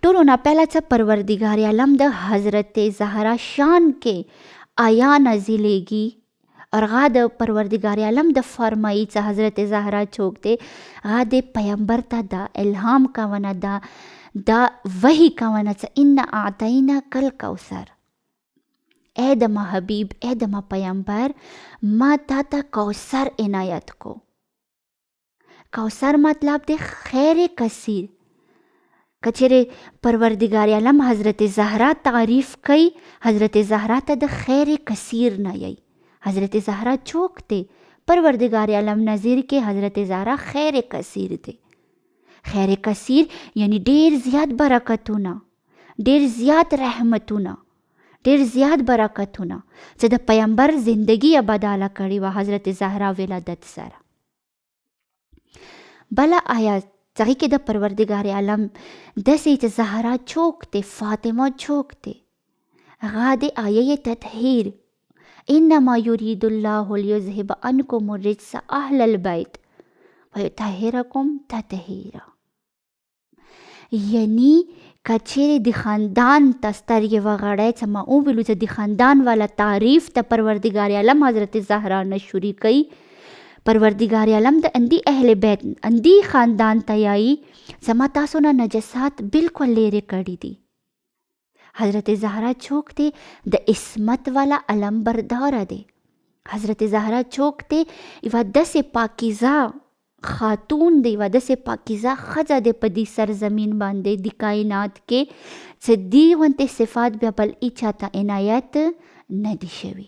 ټولو نه پهله څه پروردګار عالم د حضرت زهرا شان کې آیا نازلیږي اور هغه د پروردګار عالم د فرمایي چې حضرت زهرا چوک دی، هغه د پیغمبر ته دا الهام کوونه، دا وحی کوونه چې ان اعطینا کل کوثر، اے د ما حبیب، اے د ما پیغمبر، ما تا ته کوثر عنایت کو. کوثر مطلب دی خیر کثیر. کچېرې پروردګار عالم حضرت زهرا تعریف کوي، حضرت زهرا ته د خیر کثیر نه یی. حضرت زهرا چوک دی، پروردګار عالم نظیر کې حضرت زهرا خیر کثیر دی. خیر کثیر یعنی ډیر زیات برکتونه، ډیر زیات رحمتونه، ډیر زیات برکتونه چې د پیغمبر زندگی بداله کړي و حضرت زهرا ولادت سره. بله آیات هغې کې د پروردګار عالم داسې چې زهرا چوک دی، فاطمه چوک دی، هغه د آیه تطهیر انما یرید الله لیذهب عنکم الرجس اهل البیت ویطهرکم تطهیرا. یعنی کچېرې د خاندان ته سترګې وغړی چې ما وویلو چې د خاندان والا تعریف ته پروردګار عالم حضرت زهرا نه شروع کوي. پروردګار عالم د اندی اهل بیت، اندی خاندان ته یایي چې ما تاسو نه نجسات بالکل لرې کړي دي. حضرت زهرا چوک دی د عصمت والا علم برداره دی. حضرت زهرا چوک دی یوه داسې پاکیزه خاتون دی، یوه داسې پاکیزه ښځه دی په دې سرزمین باندې د کائنات کې چې دې غوندې صفات بیا بل هیچا ته عنایت نه دي شوي.